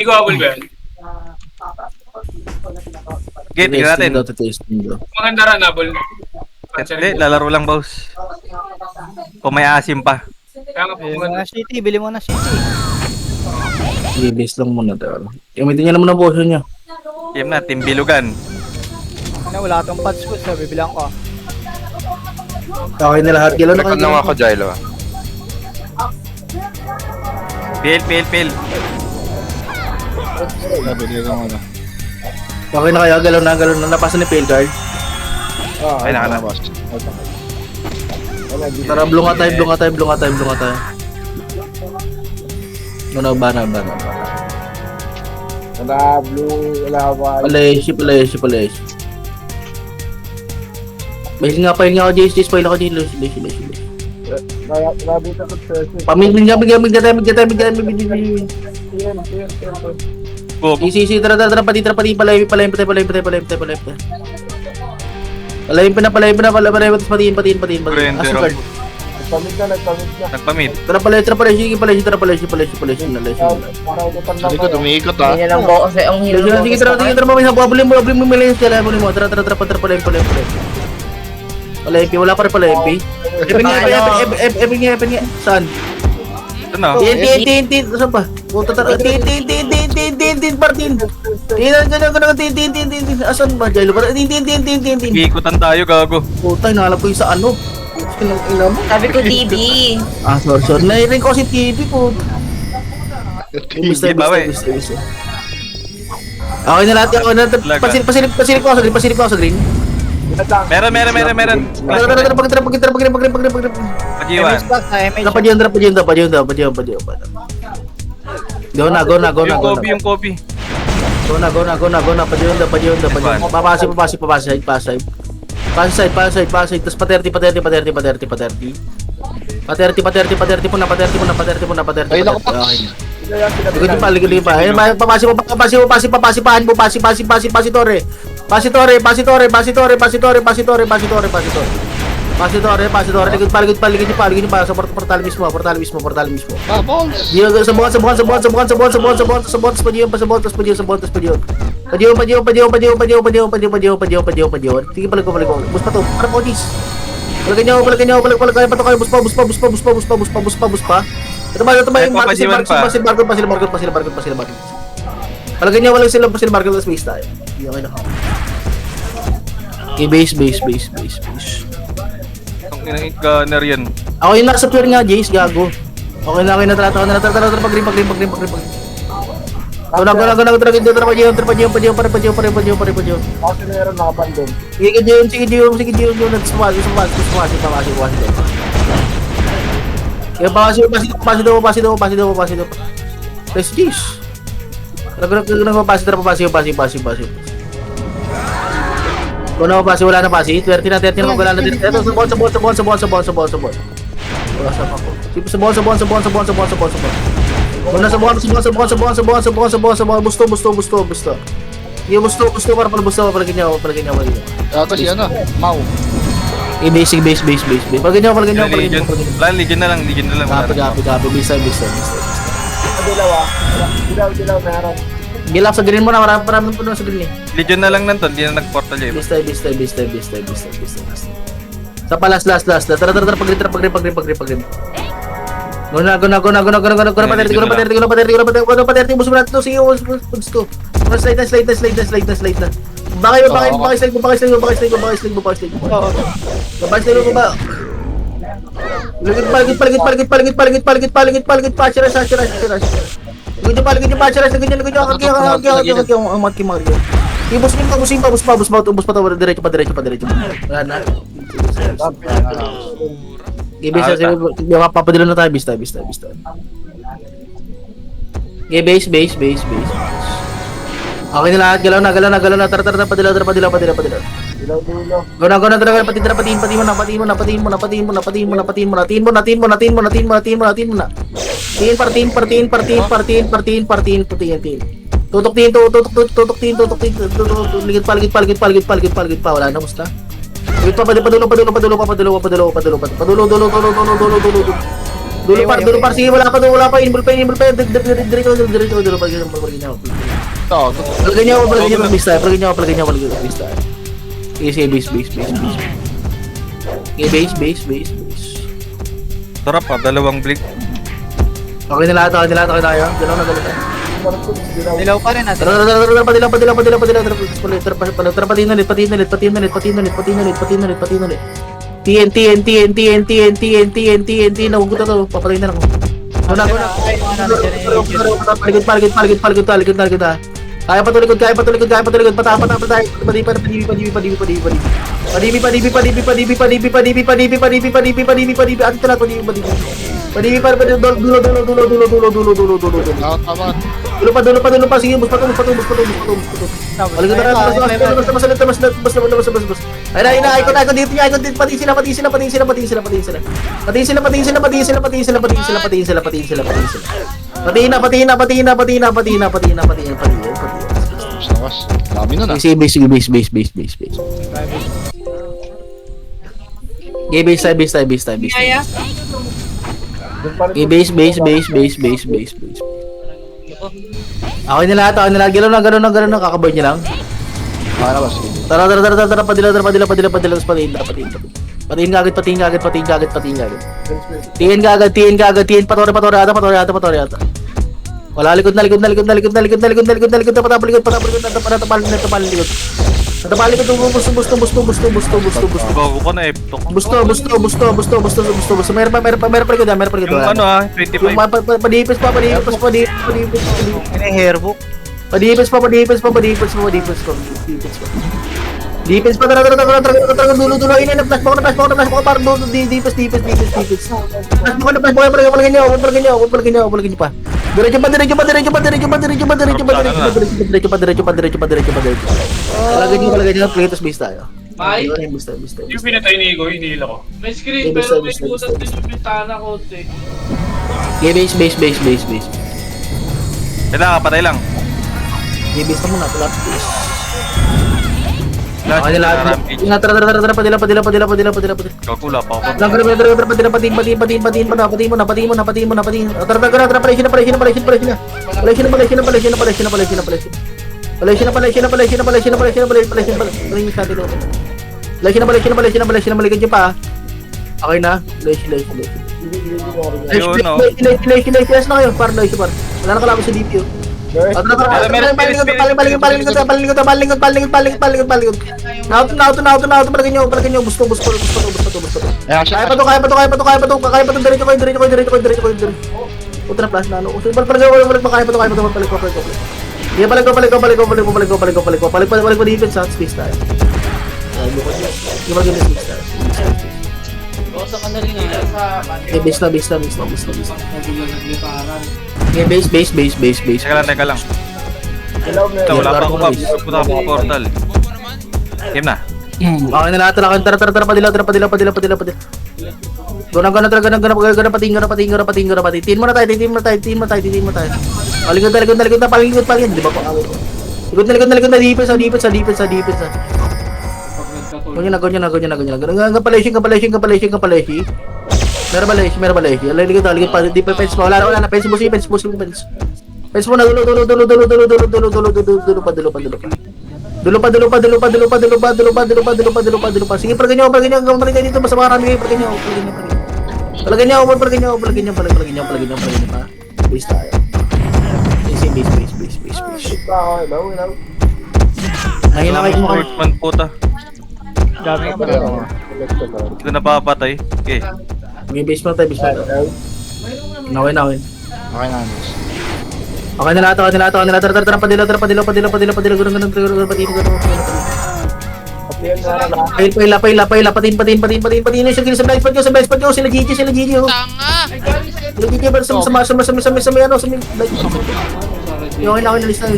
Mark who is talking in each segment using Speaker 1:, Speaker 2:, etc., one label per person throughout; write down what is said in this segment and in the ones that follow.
Speaker 1: ko habol ba yan?
Speaker 2: Okay, tingnan natin.
Speaker 1: Maganda rin habol.
Speaker 2: Hindi, lalaro lang, boss. Kung may asim pa.
Speaker 1: Kaya nga po
Speaker 3: Bili mo
Speaker 1: maganda.
Speaker 3: na city, bili mo na city.
Speaker 4: I-base lang muna tayo. Gamitin niya naman ang potion niya.
Speaker 2: Game na, Team Bilugan.
Speaker 3: Ano, wala tong pads ko, sabi bilang ko.
Speaker 4: Okay na lahat. Galaw na
Speaker 5: Record
Speaker 4: kayo.
Speaker 5: lang ako, Jilo.
Speaker 2: Pil.
Speaker 4: Okay na kayo. Galaw na. Napasa ni Pale Guard.
Speaker 2: Ay, naka na.
Speaker 4: Tara, blunga tayo. Ano ba na.
Speaker 6: Wala blue, wala white.
Speaker 4: Palay. Bahil nga ako, Jace. Pail ako dito.
Speaker 6: Grabe ka kung sesi.
Speaker 4: Pamigyan tayo.
Speaker 2: Go.
Speaker 4: Isi, tara, pati, palayin pa. Palayin pa, patiin.
Speaker 2: Surrender.
Speaker 6: Nagpamit na.
Speaker 2: Nagpamit.
Speaker 4: Tara, palayin.
Speaker 5: Hindi ko tumiikot ah.
Speaker 7: Ganyan lang po kasi ang hilo mo.
Speaker 4: Sige, tara, mamaya, habulin mo, millions, kailangan mo. Tara, palayin. Palayin, wala pa rin palayin, P. Epic nga. Saan?
Speaker 2: Ito na.
Speaker 4: Tin. Saan pa? Puta, tara, tin, partin. Tin. Asan ba, Jalo? Tin.
Speaker 2: Ikutan tayo, gago.
Speaker 4: Puta, inahalap ko yung sa ano. Ina mo.
Speaker 7: Sabi ko, DB.
Speaker 4: Sorry. Nairing ko si TV po. Basta. Okay na lahat. Pasilip ko ako sa green.
Speaker 2: Meron.
Speaker 4: Tara, pag-green.
Speaker 2: Pag-iwan.
Speaker 3: MH back,
Speaker 4: Padyun. Go na.
Speaker 2: Yung copy.
Speaker 4: Go na. Padyun. Papasay. Pasay. Tapos paterti po na.
Speaker 5: Ay, naku, Pax.
Speaker 4: Ligod pa. Ay, pasi Torre. Pasi Torre. Ligod pa. Sa portal mismo.
Speaker 5: Ah, balls.
Speaker 4: Dia sa Padyun. Sige, balik ko. Bus pa to. Para po, dis. Balik niyo. Bus pa. Ito ba yung Marcos Bargot pa sila. Palagay niyo, walang sila Bargot na space tayo. Okay na. Okay, base.
Speaker 2: Ang inang gunner yan.
Speaker 4: Ako yung nasa tour nga, Jace, gago. Okay na, tara, pag-green. Go na, padyun.
Speaker 6: Kasi meron nakabandon.
Speaker 4: Sige, Diyon, nagsumasi. Yung pasi daw. Let's Jace. Nagpapasi. Wala na pasi, wala na. 30 na, wala na din. Ito, sa bon. Wala sa ako. Wala sa bon. Busto. Yung busto para palagyan niya.
Speaker 5: Ito si ano, Mau.
Speaker 4: Base. Palagyan niyo.
Speaker 2: Legion na lang.
Speaker 4: Gabi. Bisa.
Speaker 6: Dilaw meron.
Speaker 4: Gilap sa green mo na, marami po sa green eh.
Speaker 2: Legion na lang nanton, di na nag-portal yun.
Speaker 4: Bista. Sa palas, last. Tara, pag-green. Go na, paterti, buso mo natin to, sige, buso. Slide na. Bakay slide mo. Slide mo ba? Paligid, patira. Ligid yung patira, Ibus pa, diretso pa. Wala na. Base, papadilo na tayo, bista. Okay, base. Okay na lahat, galaw na. Tara, padilaw.
Speaker 6: Dilaw.
Speaker 4: Go na, talaga, patiin mo na. Partiin. Tutok tin. Ligid pa, wala na, basta. Ligid pa, padulo. Dulo par, sige, wala pa, inbol pa, diretso, par, ganyan.
Speaker 5: Ito.
Speaker 4: Palagay niya ako, base tayo. Sige, base. Okay, base.
Speaker 2: Sarap ah, dalawang blink.
Speaker 4: Okay na lahat, okay tayo. Dalaw na tayo.
Speaker 3: Dilaw pa rin natin.
Speaker 4: Tara, patiin ulit. TNT, nahugot na to. Papatayin na lang. Paligid. Kaya pa tulikod. Patapa tayo. Dulo pa. Sige, bus pa to. Paligid bus. Ay na, ikot dito niya. Patiin sila. Patiin na.
Speaker 5: Lakas. Dami na na.
Speaker 4: Sige, base. Okay, base tayo. Okay, base. Okay na lahat. Galaw na. Kakaboard niya lang.
Speaker 5: Para ba, sige.
Speaker 4: Tara, padila. Patiin kagad. Tiin kagad. Patore ata. Wala, likod na. Patapalikod. Busto.
Speaker 2: Bago ko na eh.
Speaker 4: Busto. Meron pa likod.
Speaker 2: Yung ano ah, 25.
Speaker 4: Padipis pa.
Speaker 3: Ano yung hairbook?
Speaker 4: Padipis pa. Defense pa, tara, dulo, ina, flash mo, parang dulo, defense. Flash mo, palagyan niyo pa. Diretso pa. Palagyan niyo, play to space tayo.
Speaker 1: Ay,
Speaker 4: Basta.
Speaker 1: yung pinatay ni Igo, hinihila ko. May screen,
Speaker 4: Basta,
Speaker 1: pero may
Speaker 4: basta,
Speaker 1: butas
Speaker 4: basta.
Speaker 1: din yung bintana ko, te.
Speaker 4: Okay, base.
Speaker 2: Kailangan, patay lang.
Speaker 4: Okay, base na muna, pala.
Speaker 2: Last
Speaker 4: Okay,
Speaker 2: na
Speaker 4: lahat.
Speaker 2: rampage.
Speaker 4: Tara, padila.
Speaker 2: Kakula pa ako.
Speaker 4: Lang patiin. Tara, palesina. Maligid niyo pa. Okay na.
Speaker 2: Ayun, no.
Speaker 4: Yes na kayo, par. Wala na kalaban sa DPO. Paligid. Nauto, palagin nyo. Busto.
Speaker 5: Ayan siya.
Speaker 4: Kaya pa to. Diretso ko. Putra na flash na ano. Kaya pa to. Iya, balik ko. Balik defense sa space tayo. Gimana space tayo. Okay, base na. Okay, base.
Speaker 2: Teka lang. Ito, wala pa ako pa. Pupunta ako sa portal. Game na.
Speaker 4: Okay na lahat. Tara, padila. Gana pating. Tiin mo na tayo. Paligod na. Di ba pa awit? Likod na. Defense. Ganyan na. Kapaleshi. Meron baleshi. Ligod pa. Defense mo. Wala na. Fence mo. Fence mo na. Dulo pa. Sige, palagyan nyo dito. Mas marami kayo. Palagyan nyo pa. Base tayo. Base. Ayun na kayo mo.
Speaker 2: Sportsman puta.
Speaker 3: Dami pa.
Speaker 2: Hindi ko napapatay. Okay.
Speaker 4: May base mo tayo. Okay na.
Speaker 5: Okay na.
Speaker 4: Okay na lahat. Tara, padila. Paila. Patiin na siya. Sa blind spot nyo. Sila Gigi. Sila Gigi, ba? Sa may ano. Okay na. Lista.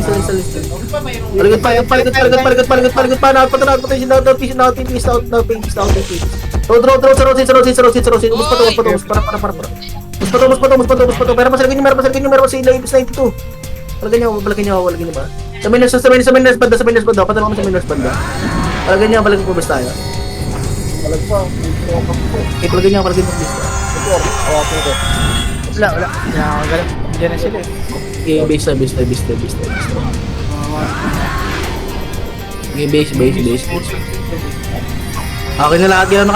Speaker 4: Paligod pa. Naot pa. Throw. Ubus pa. Para masalagin nyo. Meron sa 92. Palagyan nyo ba? Sa minus banda. Patanong kami sa minus banda. Palagyan nyo, basta tayo. Palagyan nyo, basta.
Speaker 3: Wala. Nakakagalan. Diyan na sila eh.
Speaker 4: Okay, base tayo. Okay, base. Okay na lahat, gano'n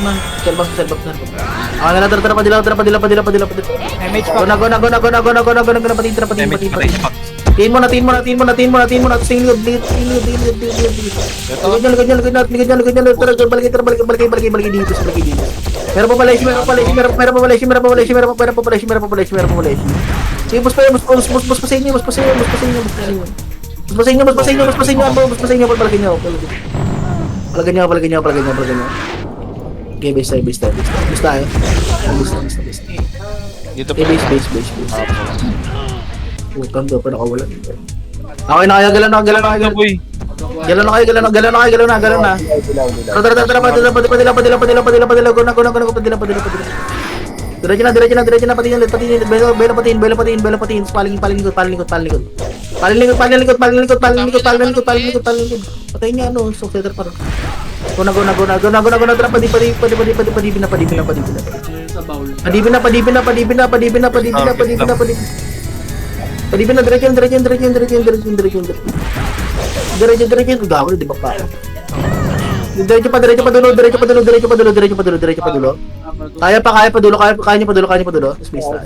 Speaker 4: na. Selbak na. Okay na lang, tara, padila.
Speaker 3: May mage pa.
Speaker 4: Go na, patin. Tiin mo na. Tapos tingin ligod. Ganyan. Tara, balik dito. Meron pa pala. Sige, bus pa sa inyo. Bus pa sa inyo. Palagyan nyo. Okay, base tayo. Bus tayo.
Speaker 5: Dito
Speaker 4: Okay, base. Utang daw pa nakawala. Okay na kaya, galan na. Galan na. Tara, padila. Go na. Diretso na, patin. Bela patin. Paling likod. Patay niya, so setter pa rin. Go na. Tara, padibin na. Diretso. Gawa, di ba pa? Diretso pa dulo. Kaya pa dulo. Space tayo.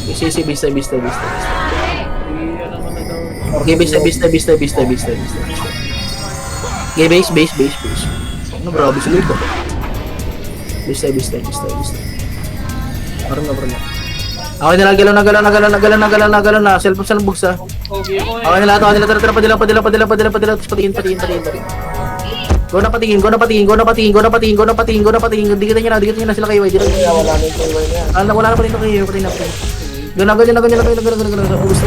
Speaker 4: Base tayo. Okay, base. Okay, base. Ano grabe sila ito? Base tayo. Parang na. Okay na, galaw na. Self buksa. Okay na lahat. Tara, padila. Tapos patingin. Go na patingin. Dikit niya na sila kayo. Wala na pa rin kayo. Ganyan.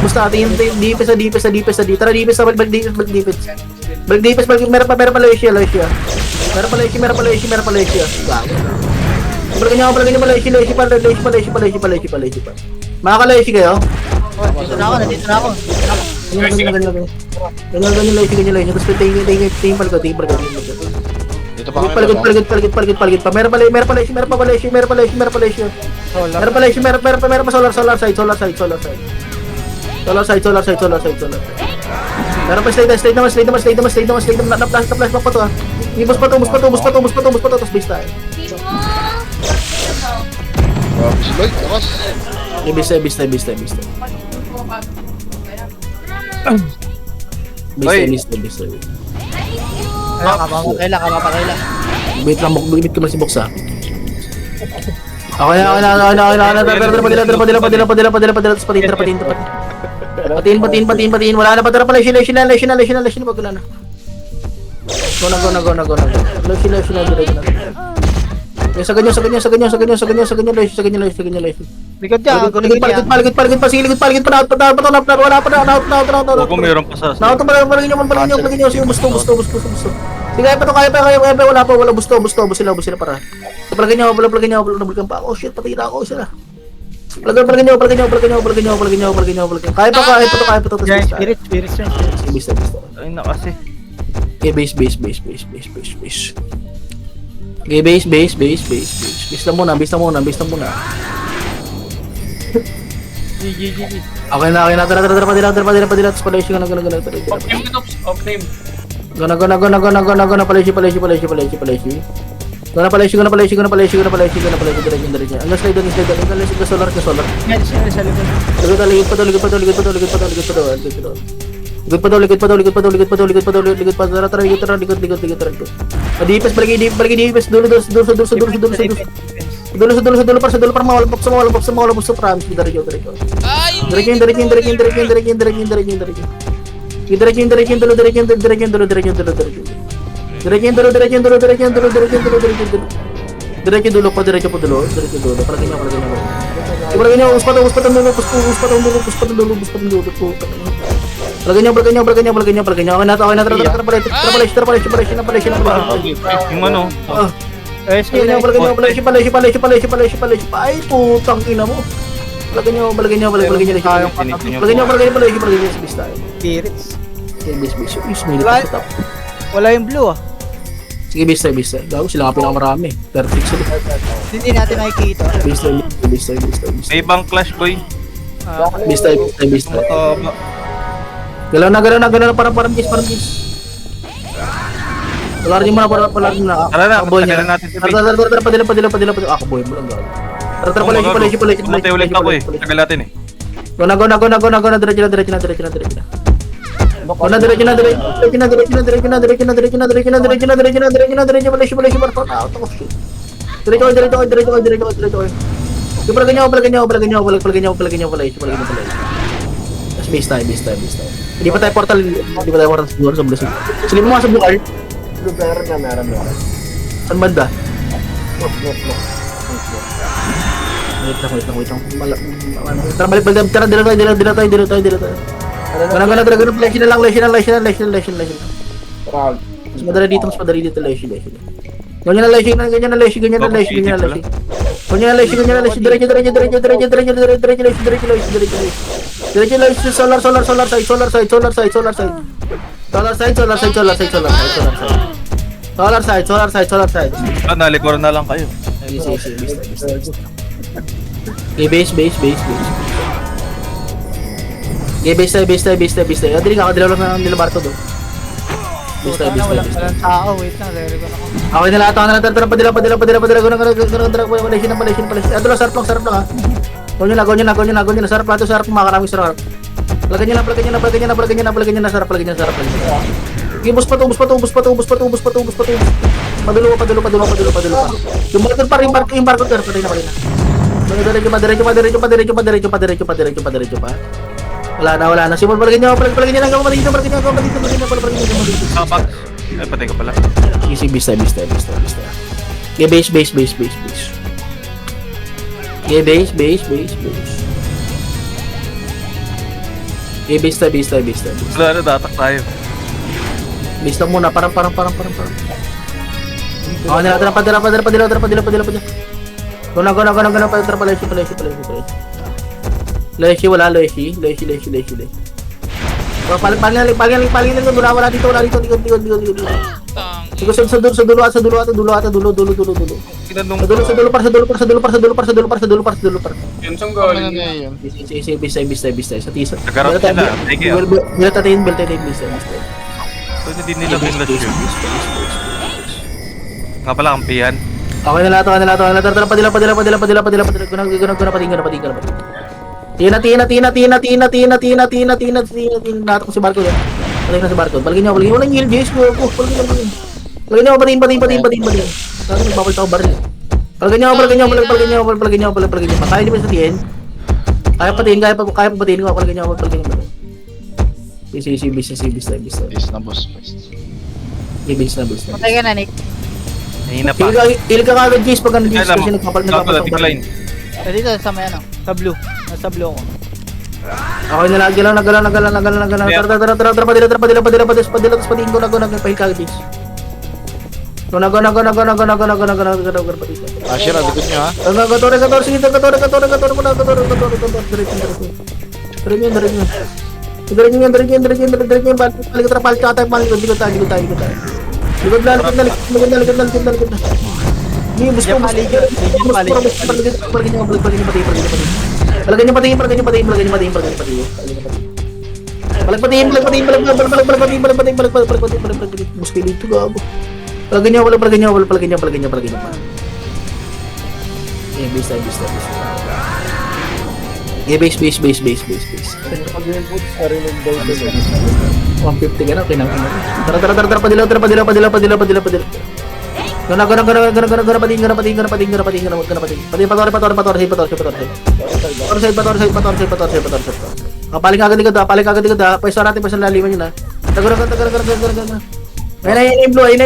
Speaker 4: Basta tingin. Deepest. Tara, deepest. Balik deepest. Meron pa Malaysia. Meron pa Malaysia. Balikan niyo Malaysia pa. Makaka-Malaysia kayo?
Speaker 3: Dito na ako.
Speaker 4: Ganyan Malaysia. Tapos tingin paligod.
Speaker 5: Dito pa kami.
Speaker 4: Paligod pa. Meron pa Malaysia. Meron pa solar side. Meron pa slide naman. Na-flash pa to ah. Bus pa to. Tapos base tayo.
Speaker 5: Si Lloyd, lakas.
Speaker 4: Base tayo.
Speaker 3: Kapapakailan.
Speaker 4: Wait lang, bumit ko si Box ah. Okay na. Padila. Tapos patin. Patin. Wala na pa. Tara pala, lesion na. Wag na. Go na. Lesion na. Sa ganyan.
Speaker 3: Likod dyan.
Speaker 4: Paligid pa. Sige, ligid pa. Wala pa na.
Speaker 2: Huwag kung meron pa sa...
Speaker 4: Naut pa. Palagin nyo. Sige, busto. Sige, kaya pa. Wala busto sila para. Palagin nyo. Nabulkan pa. Oh shit, patira ako sila. Palagin nyo. Kaya pa to.
Speaker 3: Diyan, spirit.
Speaker 4: Bista.
Speaker 2: Ay na kasi.
Speaker 4: Okay, base. Okay, base. Bista muna.
Speaker 3: GG.
Speaker 4: Okay na. Tara. Padila. Tapos palaysi ka na.
Speaker 1: Off name.
Speaker 4: Gana. Palaysi. Gana palaysi. Diretso. Ang slide doon. Ang solar.
Speaker 3: Yan, siya sa likod.
Speaker 4: Ligod pa. Ligod pa. Adipes balik dipes dulu para mawala box promise diretso. Diretso dulu pa dulu. Palagin nyo, uspat dulu. Palagin nyo. Okay na, tara.
Speaker 2: Yung ano?
Speaker 4: Palagin nyo. Ay, putang ina mo. Palagin nyo. Palagin nyo, bis tayo.
Speaker 3: Spirits.
Speaker 4: Okay, bis. May
Speaker 3: Wala.
Speaker 4: laptop.
Speaker 3: Wala yung blue ah.
Speaker 4: Sige, base tayo, base tayo. Gago, sila nga pinakamarami. Perfect sila.
Speaker 3: Hindi natin nakikita.
Speaker 4: Base tayo, base tayo, base tayo, base
Speaker 2: May
Speaker 4: tayo.
Speaker 2: ibang clash, boy.
Speaker 4: Base tayo, base tayo, base tayo.
Speaker 2: Mataba.
Speaker 4: Galaw na, parang kiss, parang kiss. Palarin mo na, palarin mo na.
Speaker 2: Tara na,
Speaker 4: Boy niya.
Speaker 2: matagal natin si base.
Speaker 4: Tara, padila. Ako, boy mo lang gago. Tara, palagi.
Speaker 2: Pumatay ulit ako eh. Tagal natin eh.
Speaker 4: Go na, diretso na. Go na, diretso na. Base tayo. Hindi pa tayo portal siguro sa blue. Silip mo nga sa blue card.
Speaker 6: Blue, meron.
Speaker 4: Saan banda?
Speaker 6: Look.
Speaker 4: Wait lang. Tara, balik. Tara, dila tayo. Gana, lesion na lang.
Speaker 6: Round.
Speaker 4: Mas madali dito, lesion. Ganyan na lesion. Ganyan na lesion. Diretso, solar side. Solar side.
Speaker 2: Ah, nalikuran na lang kayo.
Speaker 4: Base. Okay, base. Okay, base tayo. Dili ka, kadilaw lang na nila Barto doon. Base tayo.
Speaker 3: Walang tao. Wait lang, re-recon ako.
Speaker 4: Okay na lahat, tara, padila. Malaysian. Ato lang, sarap lang ha. Gonyo na, sarap lang, makaraming sarap. Palagyan nyo na, sarap. Okay, bus pa to. Padulo pa. Yung barko pa rin, yung barko patay na. Diretso pa. Wala na. Simon, palagyan nyo na, dito.
Speaker 2: Tapak. Ay, patay ka pala.
Speaker 4: Easy, base tayo. Okay, base. Okay, base. Okay, base tayo.
Speaker 2: Wala na, datak tayo.
Speaker 4: Base lang muna, parang. Okay, nila, padila. Go na, Leshi, wala, Leshi. Paling lang, wala dito. Sige, sa dulo.
Speaker 2: Kinanong
Speaker 4: Sa dulo par.
Speaker 1: Yun siyang
Speaker 5: Ano
Speaker 1: galing.
Speaker 5: na yun?
Speaker 4: Sige, base. Sa tisa.
Speaker 2: Nagarap sila. Thank you.
Speaker 4: Bila tatiin, base.
Speaker 2: So, hindi nila binlash yun. Nga pala, kampihan.
Speaker 4: Okay na lahat. Tara, padila. Guna, pating. Tina. Nato ko si Barco yan. Paling na si Barco. Palagin niyo. Walang heal, Jace. Palagin niyo, pating. Sabi nagbabal ako baril. Palagin niyo. Kaya di ba sa tiyan? Kaya patiin. Palagin niyo. Base.
Speaker 5: Is na boss.
Speaker 4: Base na.
Speaker 3: Patay ka na, Nick.
Speaker 2: Nahina pa.
Speaker 4: Heal ka kagad, Jace, pag
Speaker 2: Kaya
Speaker 4: kasi nagpapal ako
Speaker 2: decline.
Speaker 3: Dito, sa may ano. Sa blue. Nasa blue ako.
Speaker 4: Okay na lang, galaw. Tara, padila, tapos patiin ko na, pahil kagad, Jace. Go na.
Speaker 5: Asher, ang likod nyo ha.
Speaker 4: Gator, sige, gator muna, Diretso. Palikot tayo. Likod na. Hindi, bus ko. Palagyan niyo patiin. Bus kayo dito, gago. Palagyan niyo pa. Eh, base. Okay, base.
Speaker 6: Pag yung boots, narinig daw ito.
Speaker 4: 150 ka na, okay na. Tara, padila. Gana, pating. Paling agad likod ha. Pwesto natin pa sa laliman yun ha. Tagara. Ayun yung blue. Ito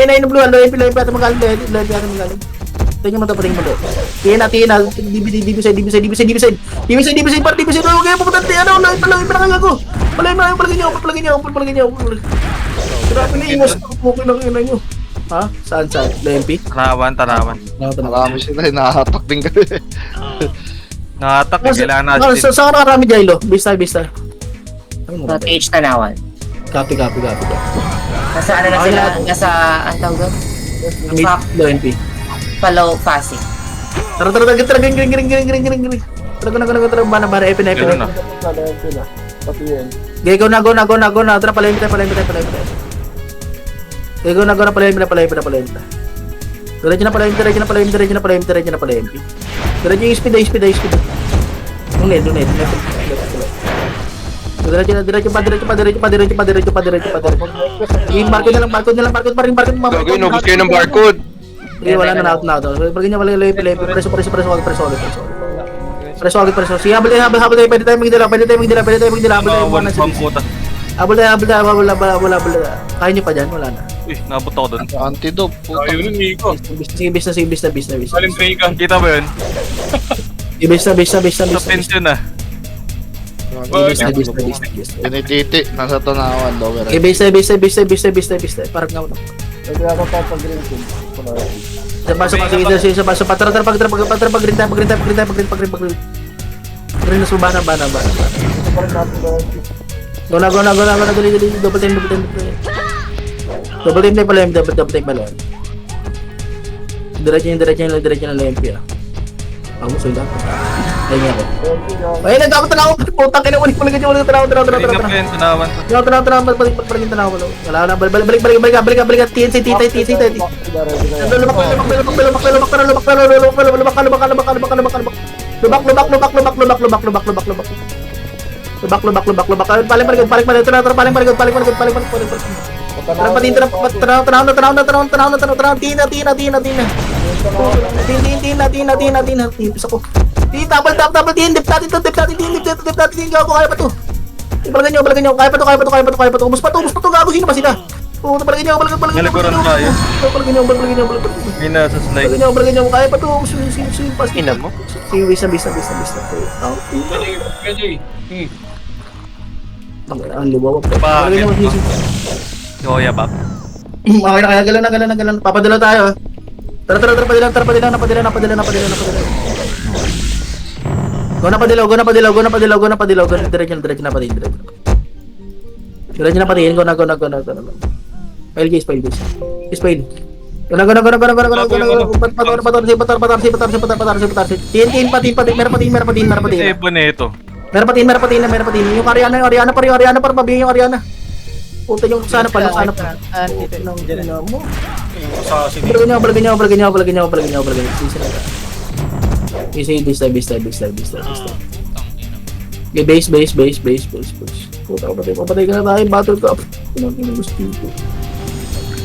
Speaker 4: magaling. Tingnan mo ito, patingin mo ito. Tina. DB side. Par, huwag kayo pupunta. Ipalagay ako. Palagay niyo. Grabe na iwas. Okay lang yun nyo. Ha? Saan? LMP?
Speaker 2: Tanawan.
Speaker 5: Marami sila, nahatak din kami.
Speaker 2: Nangatak, kailangan natin.
Speaker 4: Saan ka nakarami, Jailo? Base tayo.
Speaker 7: Sa PH Tanawan.
Speaker 4: Copy.
Speaker 7: Nasa ano na sila, nasa, ang tawag doon?
Speaker 4: Mid, low NP.
Speaker 7: Follow passing.
Speaker 4: Tara, green. Tara, bana, epin.
Speaker 2: Ganun na.
Speaker 6: Kalayan sila. Pati yan.
Speaker 4: Okay, go na. Tara, palayin tayo. Okay, go na, palayin. Diretso na palayin. Diretso yung speed. Yung net. Diretso pa. Yung barcode na lang.
Speaker 8: Gagawin, nubos kayo ng barcode.
Speaker 4: Okay, wala na out. Pag ganyan, wala yung preso. Preso. Sige, habol tayo. Pwede tayo magdala.
Speaker 2: One pang puta.
Speaker 4: Habol tayo. Wala. Kaya nyo pa dyan, wala na.
Speaker 2: Uy, nabot ako dun.
Speaker 5: Antidote, puta.
Speaker 1: Ayun yung Miko.
Speaker 4: Sige, bis na.
Speaker 1: Walang break ka.
Speaker 2: Kita ba yun?
Speaker 4: Bis na.
Speaker 2: Sa pension ah.
Speaker 5: Tinititi, nasa tanawan, lower.
Speaker 4: Okay, bis na. Parang nga ako.
Speaker 6: Kaya ako papag-green team.
Speaker 4: Sa pag green tayo. Green na subana.
Speaker 6: Parang natin ba yung
Speaker 4: Go na, dali. Double time. Double time pala. Diretso na LMP ah. Ako, sulit ako. Ayun nga ako. Ayun, nagkakot na ako. Putang ina, ulit pala ganyan. Tara.
Speaker 2: Tingnan pa yun, tunawan.
Speaker 4: Tara. Balik na ako. Wala na. Balik. TNC. Lubak. Paling marigod. Tina. Isa ko. Double dip natin. Kaya pa to. Balagan nyo. Kaya pa to. Ubus pa to. Gago, sino ba sila? Oo, balagan nyo.
Speaker 2: Naliguran tayo.
Speaker 4: Balagan nyo.
Speaker 2: Hindi na sa slide.
Speaker 4: Balagan nyo. Kaya pa to. Sino pas.
Speaker 8: Ina mo?
Speaker 4: Sige, bisa.
Speaker 1: Ganyan.
Speaker 4: Ang lubaw.
Speaker 2: Bakit? Yoya ba?
Speaker 4: Okay na, kaya galan. Papadala tayo. Tara, padala. Go na padilaw. Diretso na patingin. Go na. File case. Go na. Pator. Tin, pati. Meron patin.
Speaker 2: Ebo na ito.
Speaker 4: Meron patin. Yung Ariana par, mabihin yung Ariana. Puta yung sana pa. Ina mo. Balagan nyo. Easy, bis tayo. Okay, base. Puta, papatay ka na tayo, battle cup.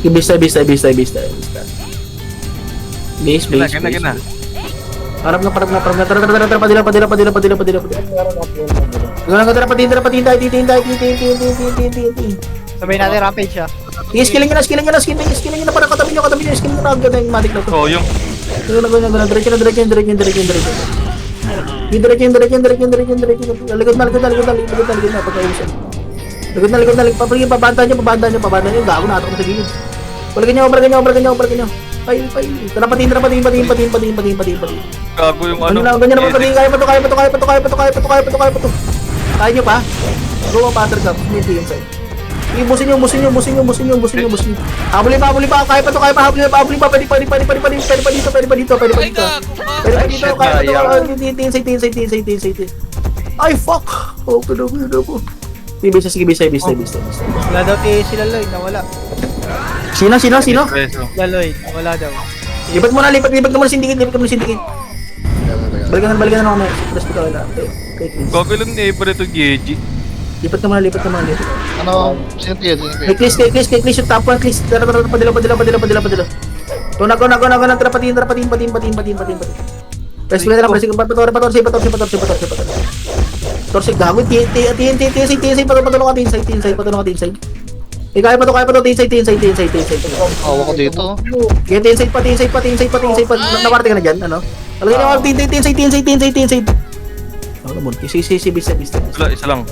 Speaker 4: Okay, bis tayo. Base.
Speaker 2: Gana.
Speaker 4: Harap na. Tara, padila. Tara, patin tayo.
Speaker 3: Sabay natin rampage siya.
Speaker 4: Skilling nyo na, parang katabi nyo, skilling nyo na, agad na yung matic na to.
Speaker 2: Oh, yung
Speaker 4: Diretso na. Diretso. Lagot na. Pabanta nyo. Gago na, atak mo sa gilid. Balagan nyo. Ay. Tara, patin.
Speaker 2: gago yung ano.
Speaker 4: Ganyan naman patin. Kaya pa to. Kaya nyo pa? Go, patter ka. May team side. Ibusin nyo. Habulin pa. Kaya pa. Habulin pa. Pwede pa dito. Kaya pa. Tin. Ay, fuck. Okay na po. Sige, bisa.
Speaker 3: Wala daw sila Lloyd, nawala.
Speaker 4: Sino?
Speaker 2: Preso.
Speaker 3: Sila Lloyd, wala daw.
Speaker 4: Lipat mo na syndicate. Balikan na ako. Press ko kawala. Okay.
Speaker 2: Gago lang ni Ebo nito, Geji.
Speaker 4: Lipat na muna.
Speaker 5: Ano, sino tiyan?
Speaker 4: Click yung top one, click. Tara, padila. Tuna, tara, patin. Press ko na lang, pator. Torsik, gago, TNC, patulong ka, team side. Kaya pa to, team side.
Speaker 5: Awa ko dito.
Speaker 4: Kaya team side pa, nawarte ka na dyan, ano? Alagay na ako, team side. Ano naman, bisa.
Speaker 2: Isa lang.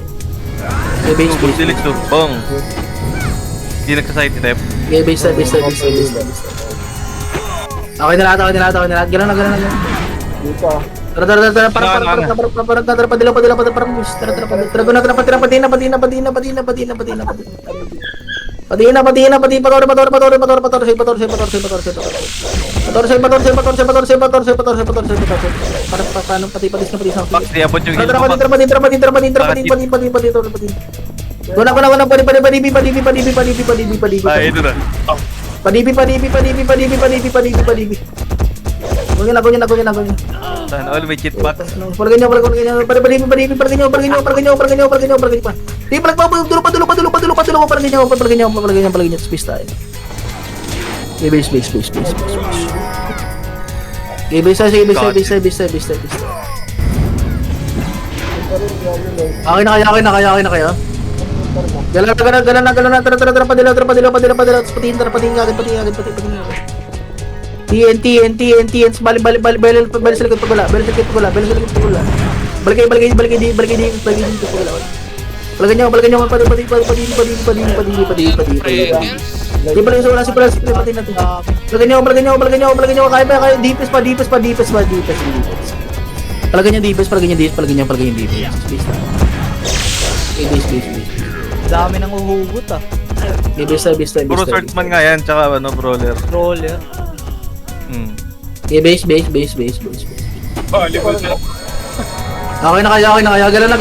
Speaker 4: Okay, base.
Speaker 2: Silix to. Bong. Hindi nagka-side step.
Speaker 4: Okay, base. Okay na lahat. Gano'n na.
Speaker 6: dito.
Speaker 4: Tara, para padila. Tara, patina. Patiin na, patore. Paano patis na.
Speaker 2: Max, di abot yung heal
Speaker 4: Tara,
Speaker 2: ko, Max.
Speaker 4: Guna, padibi.
Speaker 2: Ah, ito na.
Speaker 4: Padibi. Ganyan.
Speaker 2: Sana all, may cheat box.
Speaker 4: Palagay nyo. Di, dulo pa. Palagay nyo. Space tayo. Okay, base. Okay, base. Okay na kaya? Gala na. Tara, padila. Patiin agad. TNT, balik sa likod pagula. Balik di pagula. Palagay nyo, padi. Di pala yung wala si pati natin. Palagay nyo, kaya, deepest pa. Palagay nyo, deepest. Space na. Okay, base.
Speaker 3: Dami nang uhugot ah.
Speaker 4: Okay, base.
Speaker 2: Puro swordsman nga yan, tsaka brawler.
Speaker 3: Roller.
Speaker 4: Okay, base.
Speaker 1: Oh, likod na.
Speaker 4: Okay na kaya. Gala na.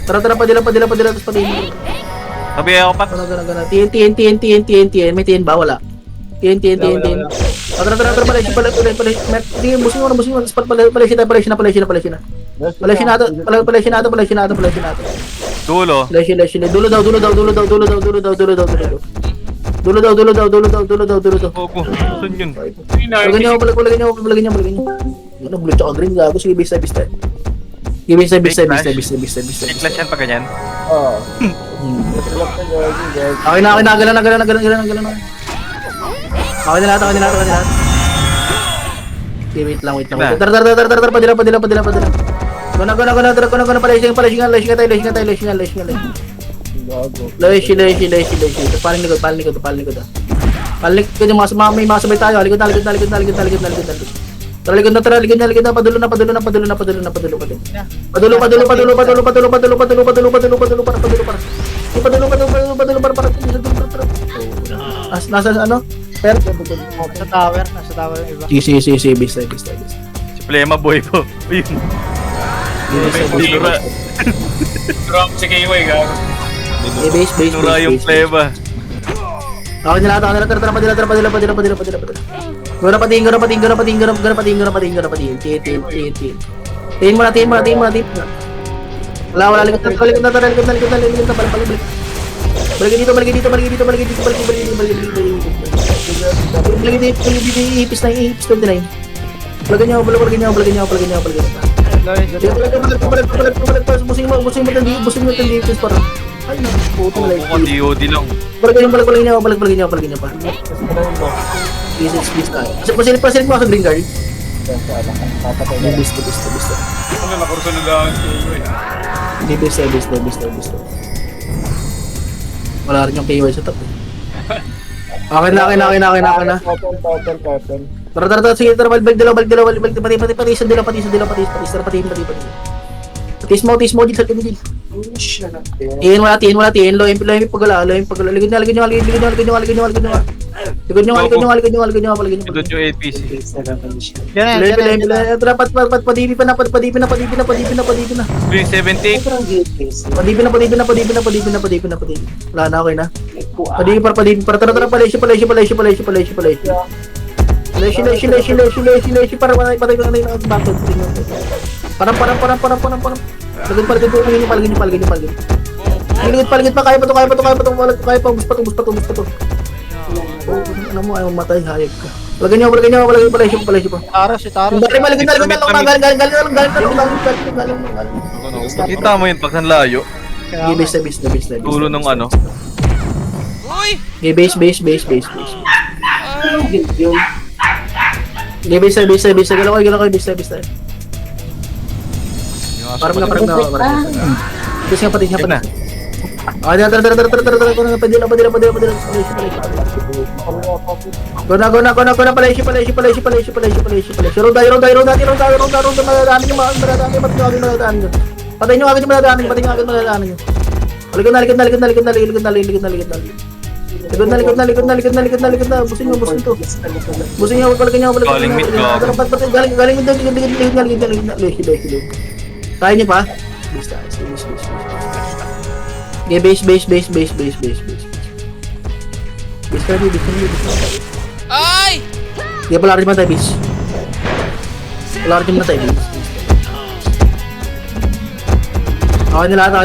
Speaker 4: Tara, padila, tapos patiin.
Speaker 2: Sabi ako, Pat.
Speaker 4: Gana. TNT. May TN ba? Wala. TNT. Tara, pala. Sige, busing mo. Pala siya. Pala siya.
Speaker 2: Dulo.
Speaker 4: Dulo daw.
Speaker 2: Opo, saan yun?
Speaker 4: Palagay nyo. Ano, blue tsaka green gago. Sige, base. Sige, base.
Speaker 2: Iklas yan pa ganyan.
Speaker 4: Okay na. Gala na. Okay na lahat. Okay, wait lang. Tara, padila. Guna, pala siya tayo. Leshi. Tapos paling likod. Palikod yung may masabay tayo. Likod na. Tara, likod na. Padulo na. Nasa ano? Pero
Speaker 3: Nasa tower yung iba.
Speaker 4: si base.
Speaker 2: Si Plema boy po. Ayun. Tinura.
Speaker 1: Drop si Kiwi, gago.
Speaker 4: Base.
Speaker 2: Tinura yung Plema.
Speaker 4: Okay na lahat. Tara, padila. Guna patiin. Tiin mo na. Wala, likod na. Balik dito. Ihipis 29. Palagay nyo. Busing mo tandipis para. Ay, puto na
Speaker 2: Mukhang DOD lang.
Speaker 4: Balik nyo pa. Please tayo. Pasilip mo sa green guard. Bista.
Speaker 1: Ano, nakurso na lang si Kiwi.
Speaker 4: Bista. Wala rin yung KY sa top. Okay na. Tara, sige, balik dalawa. Pati sa dalawa. Patis mo, Jill, sa akin, Jill. Iyan wala. Low MP pagala. Ligod nyo.
Speaker 2: Ito yung APC.
Speaker 3: Yan.
Speaker 4: Dapat padibi na.
Speaker 2: Yung 70.
Speaker 4: Padibi na. Wala na, okay na. Padibi para tara palay siya. Para patay ko na yung bakit. Parang. Paligid pa, kaya pa, bus pa to. Ano mo, ayaw matay, hayag ka. Palagay nyo, palay siya pa.
Speaker 3: Taros.
Speaker 4: Galing.
Speaker 2: Kita mo yun pag layo.
Speaker 4: Base.
Speaker 2: Dulo nung ano.
Speaker 4: Base. Galaw kayo, base tayo. Parang na. Base nga pati.
Speaker 2: Yan na.
Speaker 4: Tara. Padila. Guna, palay siya. Roda. Madadaanin nyo. Patay nyo agad yung madadaanin nyo. Likod na. Busin to. Busin niyo, balikan niyo.
Speaker 2: Galing mid, gago.
Speaker 4: Galing mid. Kaya niyo pa? Okay, base. Base ready.
Speaker 9: Ay!
Speaker 4: Dia pala rin tayo, base. Wala rin tayo, base. Okay nila. Tara,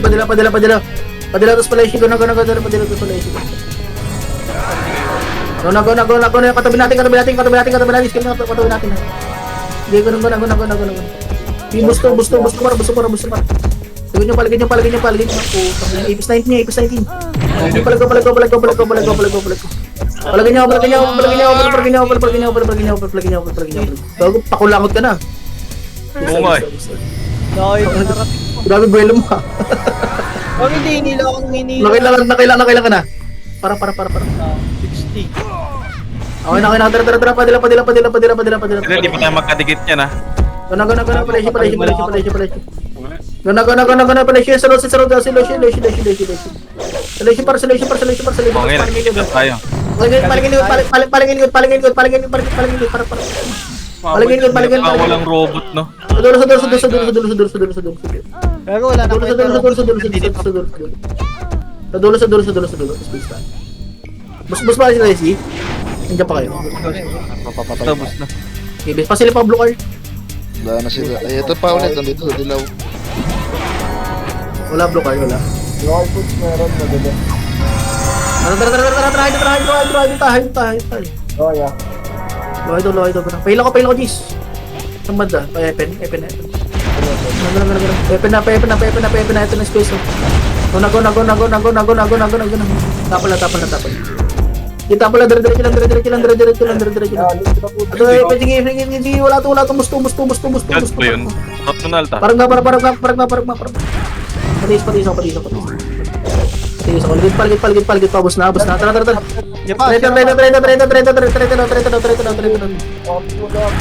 Speaker 4: padila. Padila, tapos pala issue. Guna, padila, tapos pala issue. Guna. Katabi natin. Katabi natin. Skip na, katabi natin. Hindi, guna. Busto para. Paligid nyo. Ipis 19. Palag ko. Palagin niyo. Bago pakulangot ka na.
Speaker 2: Bumay.
Speaker 3: Dahil narating mo.
Speaker 4: Grabe buwelo mo.
Speaker 3: Huwag hindi hinila akong hinila.
Speaker 4: Nakailan ka na. Para.
Speaker 3: 60.
Speaker 4: Okay na. Tara. Padila.
Speaker 2: Hindi pa tayo magkadikit yan ha.
Speaker 4: Guna. Palagi. Guna. Palagi. Sa road. Selection para.
Speaker 2: Bongin. Tayo.
Speaker 4: Palagin likod.
Speaker 2: Walang robot no.
Speaker 4: Dulo.
Speaker 3: Pero wala na
Speaker 4: Dulo. Bus ba sila si? Nandiyan pa kayo.
Speaker 2: Tapos na.
Speaker 4: Okay, base pa sila pa blue card.
Speaker 5: Wala na sila. Ay, ito pa ulit. Nandito sa dilaw.
Speaker 4: Wala blue card, wala.
Speaker 6: Roll puts meron maganda.
Speaker 4: Tara.
Speaker 6: Oh, yeah.
Speaker 4: Loy ito. Paila ko, Jis. Ang banda, pa-epen. Epen na. Ito na space. Go. Tapal. Kita pala dire-diretso lang. Ato, hindi wala to. Musto.
Speaker 2: Judge ba yun? Optional ta.
Speaker 4: Parang. Patis ako. Paligid, pabos na. Tara. Treta.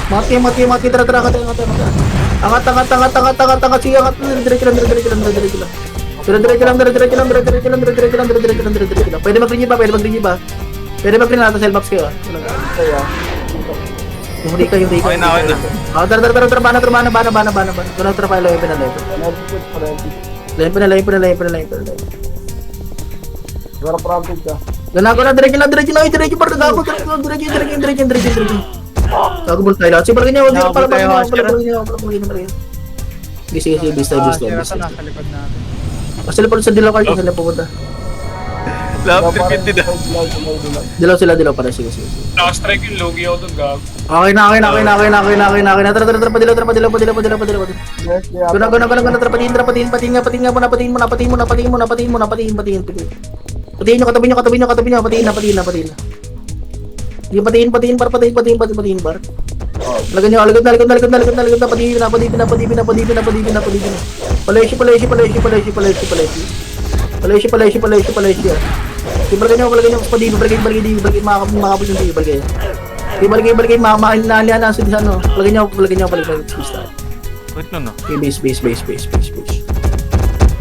Speaker 4: Mati. Tara. Angat. Sige, angat. Diretso lang. Pwede mag-ring ba? Pwede mag-ring natin sa maps kayo. Yung rika.
Speaker 2: Okay na.
Speaker 4: Tara. Bana. Guna, tara, loy pa na. Lain pa na.
Speaker 6: Wala practice ka.
Speaker 4: Guna, diretso para gago. Diretso. Gago bul tayo lahat. Sige, palagin niyo. Sige, bista.
Speaker 3: Sa likod natin.
Speaker 4: Pasal pa sa dilaw card sila pupunta.
Speaker 2: Love trip din
Speaker 4: Dilaw para sige.
Speaker 1: Naka-strike yung logi ako dun, gago.
Speaker 4: Okay na. Tara, padilaw.
Speaker 6: Yes, yeah.
Speaker 4: Guna, patiin bar. Lagyan nyo, alagad na, patiin na. Palesyo. Ibalagay nyo, palagay makapos yung ibalagay. Ibalagay, mahinalihan na sa ano. Palagay nyo.
Speaker 2: Wait no.
Speaker 4: Okay, base. Okay,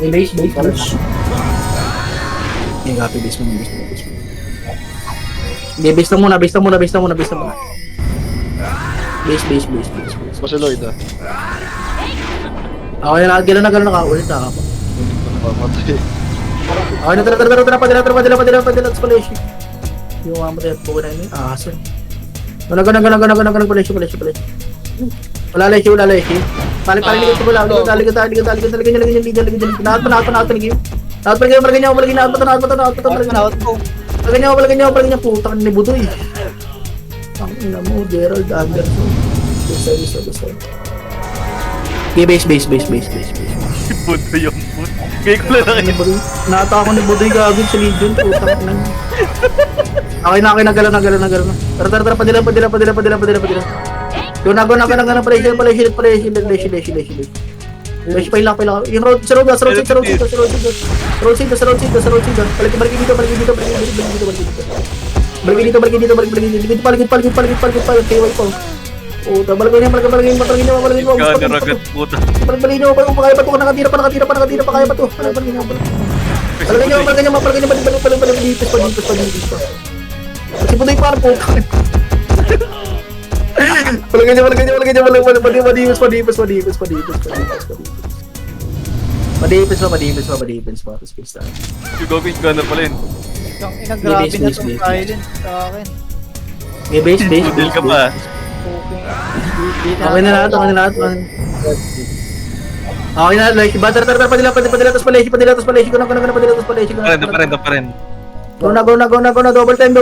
Speaker 4: base. Okay, copy, base mo. Okay, base na muna. Base.
Speaker 5: Kasi Lloyd ah.
Speaker 4: Okay, gano'n na ulit na ako.
Speaker 5: Pamatay.
Speaker 4: Okay na, tara, padila, palesyo. Yung mamatay at buko na yun, asan. Gano'n, palesyo. Wala lesyo. Paling likod ko wala, likod. Lahat pa naging. Palagay niyo, putang ni Budoy. Ang ina mo, Gerald Anderson. Basta. Okay, base.
Speaker 2: Puto yung put. Kaya ko lang nakikita.
Speaker 4: Nata ako ni Budoy gagawin sa Legion. Putang ina. Okay na, gala na. Tara, padila. Guna, palesyo. Lesh pa ilang. Yung road, sa road. Road seat. Balik dito. Paligid. KY po. Puta, balagin niyo.
Speaker 2: Gunner agad, puta.
Speaker 4: Balagin niyo, kaya ba to? Nakatira pa, kaya ba to? Balagin niyo. Dipis pa. Kasi puto yung parang puta. Balagin niyo. Madipis pa. Space tayo.
Speaker 2: Yung gagawin gunner pala yun.
Speaker 3: Ang ina, grabe
Speaker 4: Base,
Speaker 3: na
Speaker 4: base,
Speaker 3: tong
Speaker 4: base.
Speaker 3: silent sa akin.
Speaker 4: Okay, base.
Speaker 2: Budil ka pa.
Speaker 4: Okay na lahat. Okay na, like, tara, padila, tapos paleshi, ko na, padila, tapos paleshi, ko na.
Speaker 2: Pa rin.
Speaker 4: Go na, double time.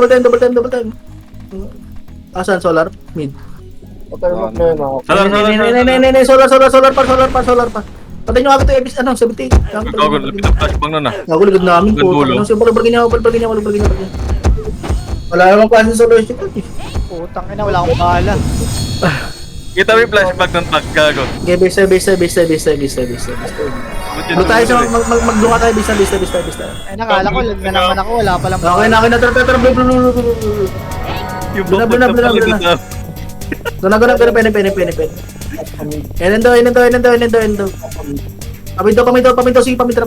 Speaker 4: Asan, solar? Mid.
Speaker 6: Patay mo na yun ako.
Speaker 2: Salar.
Speaker 4: Solar pa. Patay nyo agad ito, 70.
Speaker 2: Gago, lapit ang flashbang na.
Speaker 4: Ako, ligod namin po.
Speaker 2: Dulo.
Speaker 4: Balagin niya. Wala namang klase solo issue ko.
Speaker 3: Putang ina, wala akong bahala.
Speaker 2: Kita mo yung flashback ng tag, gago.
Speaker 4: Okay, base. Doon tayo sa magdunga tayo, base tayo.
Speaker 3: Ay, nakala ko, lag na naman ako, wala palang
Speaker 4: Okay na, tara, blue.
Speaker 2: Yung
Speaker 4: Blue na. Guna, pene. Endo. Paminto, sige, paminto.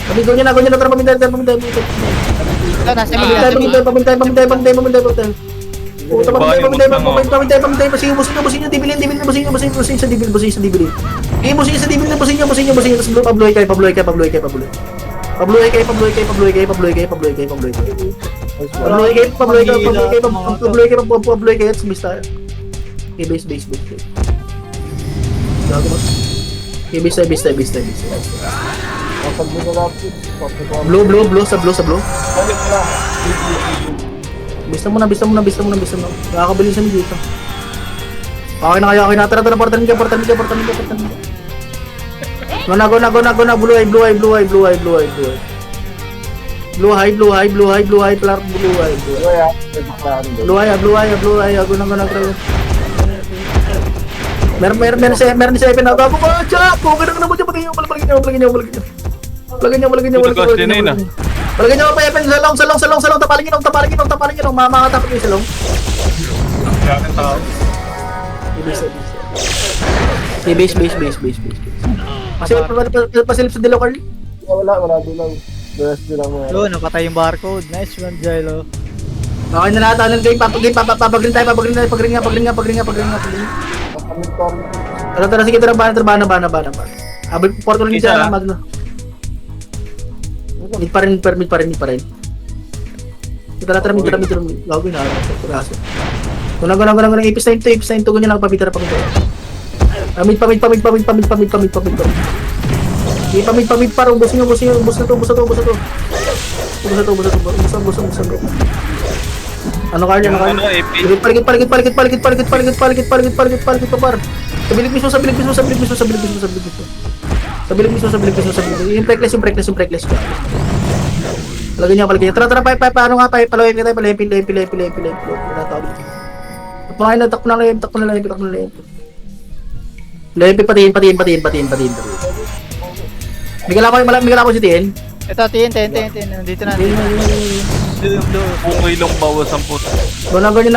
Speaker 4: Paminto niya na, tara, paminto.
Speaker 3: Ito, nasa
Speaker 4: Pamintay. Puta, pamintay. Busin nyo, dibilin sa dibilin. Busin nyo. Tapos pabluhay kayo. Pabluhay kayo. Tapos bista. Okay, base. Gago ba? Okay, bista.
Speaker 6: Kapag mo na lapit, kapag mo
Speaker 4: Blue, sa blue. Bista mo na. Nakakabilis kami dito. Okay na. Tara, portan ka. Go na. Blue eye. Blue eye.
Speaker 6: kaya, may baklaan doon.
Speaker 4: Blue eye. Go na. Meron si Evan na gago ka. Chak! Okay na mo dyan. Palagin niyo. Palagin niyo pa Evan. Salong. Tapalin niyo. Makakatapat kayo salong. Base. Kasi pasilip sa Dilo Carl.
Speaker 6: Wala lang. Rest lang mo.
Speaker 3: Yun, napatay yung barcode. Nice one, Jello.
Speaker 4: Okay na lahat. Anong game? Papagrin tayo. Pagring nga. Tara, sige, tara, bana. Abel, porto lang siya, magno. Mid pa rin. Tara, mid. Gagawin na, puraso. Guna, ipis na yung tugon niya lang, pamit. Mid pa. Pamit pa, ubos na to. Ano kaya? Paligid pa par. Sa bilig mismo. Yung preckless. Lagyan niya. Tara, paano nga, palayan kita, palempin. Takpo na lang. Lempi, patiin. May kala ko si Tien.
Speaker 3: Ito, tin. Nandito na.
Speaker 2: Okay lang bawas ang puta.
Speaker 4: Guna, patiin.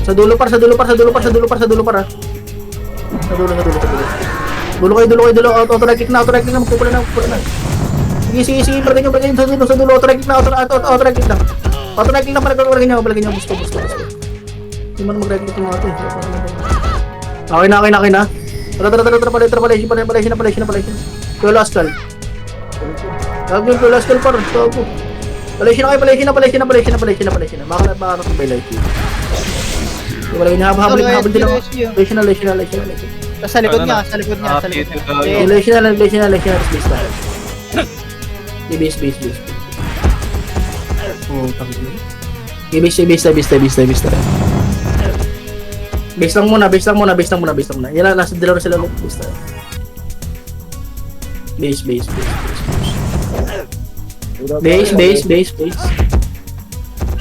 Speaker 4: Sa dulo par. Dulo. Auto right click na. Magpupula na. Sige. Berganyo. Sa dulo. Auto right click na. Auto right click na para palagin niyo. Busto. Hindi man mag-right click ng auto. Okay na. Tara, palay. Kuya Lascal. Gagawin yung Kuya Lascal par. Palay na. Baka may light yun. Wala yung habol din ako. Lesional.
Speaker 3: Sa likod niya.
Speaker 4: Lesional. Base. Oh, takot mo. Base. Base lang muna. Yan lang, nasa dalawa sila. Base.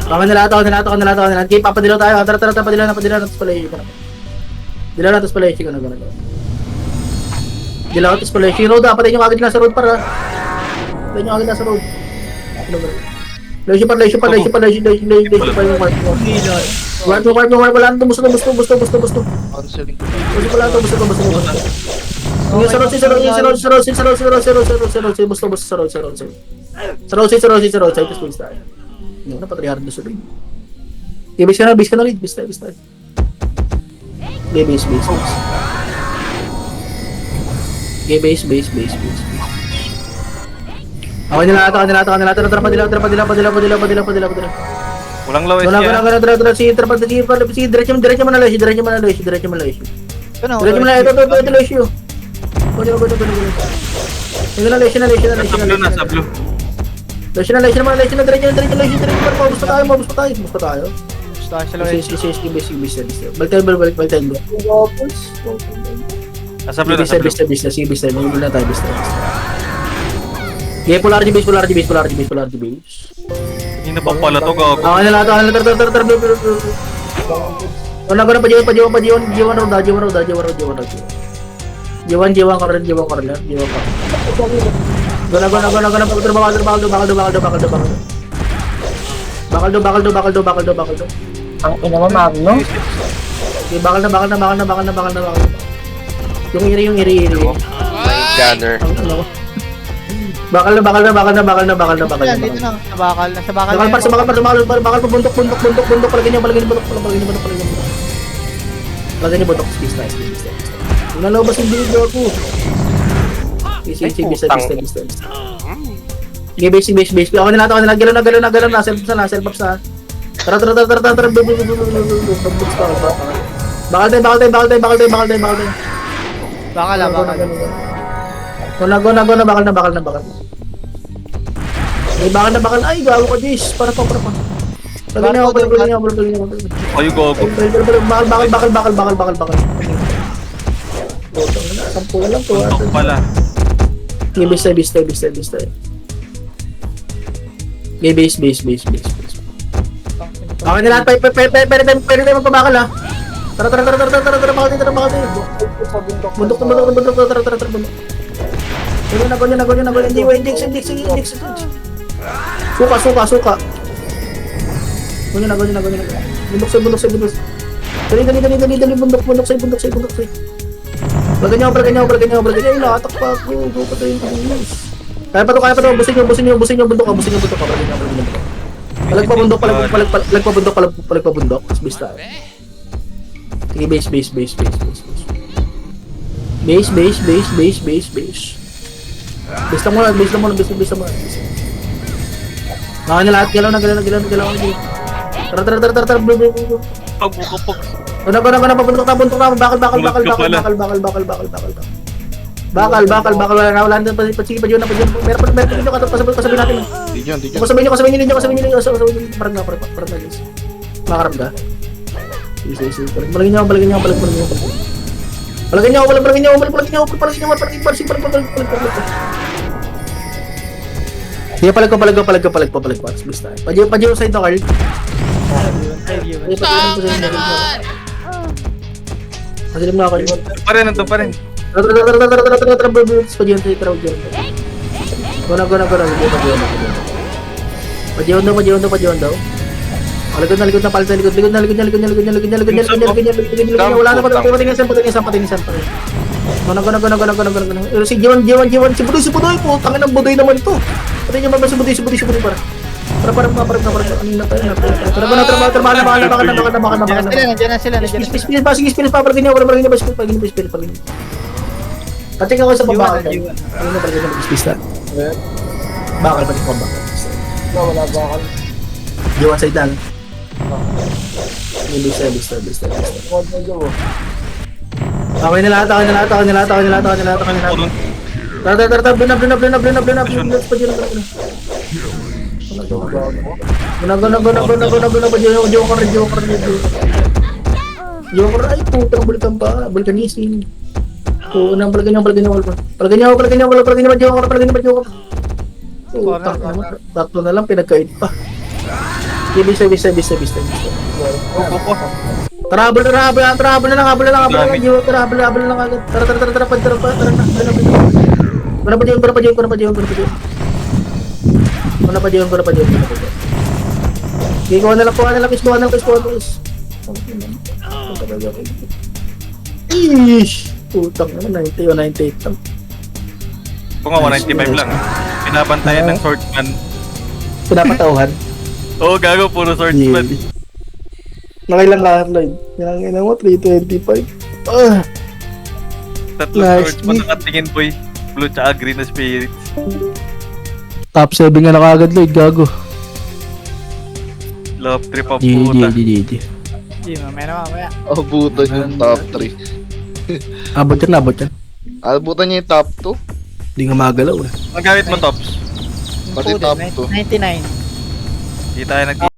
Speaker 4: Ako na lahat. Okay, papadilaw tayo. Tara, padilaw na. Tapos pala yung. Dilaw na, tapos pala yung. Dilaw, tapos pala. Si road, patayin nyo agad nasa road para. Patayin nyo agad nasa road. Layo pa yung mark mo. Warp mo, wala nang busto.
Speaker 5: Canceling ko.
Speaker 4: Yung sa road, tapos please tayo. Yung na, patriarch na sa rin. Okay, base ka na rin. Base tayo. Okay, base. Okay, base. Ako nila. Trapa nila.
Speaker 2: Walang low
Speaker 4: Wala.
Speaker 2: SC ah.
Speaker 4: Si diretso mo na Loisyo. Ito. Tingnan na Loisyo na.
Speaker 2: Nasa blue.
Speaker 4: Loisyo na, diretso. Mabus pa tayo.
Speaker 3: Gusto ka sila.
Speaker 4: Si base. Balik tayo.
Speaker 2: Nasa blue, nasa blue.
Speaker 4: Base. Mag-ibig na tayo, base. Okay, polar base.
Speaker 2: Hindi na pa pala to, gago.
Speaker 4: Ako na lahat. Una ko na pa Jiwan road. Jiwan ka rin. Gana. Bakaldo.
Speaker 7: Ang ina mo, Magno.
Speaker 4: Okay, bakal na. Yung iri.
Speaker 8: Gunner.
Speaker 4: Bakal na.
Speaker 3: Dito na. Sa bakal.
Speaker 4: Bakal pa bundok. Palagyan niyo bundok. Palagyan niyo bundok. Space tayo. Nalabas yung video ako. Base. Okay, base. Ako nila. Galaw na. Self-up sa. Tara. Bakal tayo.
Speaker 3: Bakal.
Speaker 4: Bakal na. May bakal. Ay, gago ka, Jace. Para pa. Palagyan niyo.
Speaker 2: Ay, gago.
Speaker 4: Bakal. Sampu na lang to.
Speaker 2: Tuntok pala.
Speaker 4: Okay, base tayo. Okay, base. Okay na lahat. Pwede tayo magpabakal ha. Tara. Bakal tayo. Bundok. Tara. Ganyan. Index. Suka. Ganyan. Bundok sa. Dali. Bundok sa. Palagyan niyo. Ay, nakatak pa ako. Go pa tayo. Kaya pa to. Busin niyo bundok ka. Palag pa bundok. Base tayo. Sige, base. Base lang muna. Nakanya lahat. Galaw na. Tara.
Speaker 2: Pag-bukapag.
Speaker 4: Una, pabundok na. Bakal. Wala na pa yun. Meron pa kasabi natin.
Speaker 5: Diyan.
Speaker 4: Kasabi niyo. Parang guys. Makaram ka? Sige. Palagyan niyo. Sige, palag ko. Basta. Pajiyo side to, Carl. Masilim na ako.
Speaker 2: Ito pa rin.
Speaker 4: Tara. Pajiyo side to. Pajiyo daw. Likod na, palit na likod. Wala na pa, patingin san. Si Jiwan, si Budoy po, tangin ng Budoy naman ito. Pati niya ba si Budoy para. Para, ano na tayo. Trabaho.
Speaker 3: Nandiyan na sila.
Speaker 4: Speed pa, palagyan niya. Pating ako sa baba. Palagyan niya, speed na. Bakal, pating ko ba?
Speaker 6: Wala bakal.
Speaker 4: Jiwan side lang. Bista.
Speaker 6: Huwag na dyan, oh.
Speaker 4: Okay na lahat. Tara, blue na. Joker, ay putang balikan pa. Balkanisin. Unang palagyan niyo. Joker. Utang naman. Tatlo na lang, pinagkait pa. Bista. Tara, habol na lang, habol na lang agad. Tara, Okay, kuha na lang, guys. Ish! Putang na, 90 o 98 lang.
Speaker 2: Kung nga 195 lang. Pinabantayan ng swordsman.
Speaker 4: Pinapatauhan.
Speaker 2: Oo, gago, puro swordsman.
Speaker 6: Nakailang lahat, Lloyd. Yan ang ina mo, 325.
Speaker 2: Tatlong
Speaker 6: Nice.
Speaker 2: swordsman nakatingin, boy. Blue tsaka green na spirits.
Speaker 4: Top 7 nga na kagad, Lloyd, gago.
Speaker 2: Love trip ang puta.
Speaker 4: GG.
Speaker 3: Hindi, mamaya.
Speaker 5: Abutan yung top 3.
Speaker 4: Abot yan.
Speaker 5: Abutan niya yung top
Speaker 4: Hindi nga magalaw eh.
Speaker 2: Ang gamit mo, Tops?
Speaker 5: Pati top 2.
Speaker 3: 99.
Speaker 2: Di tayo nag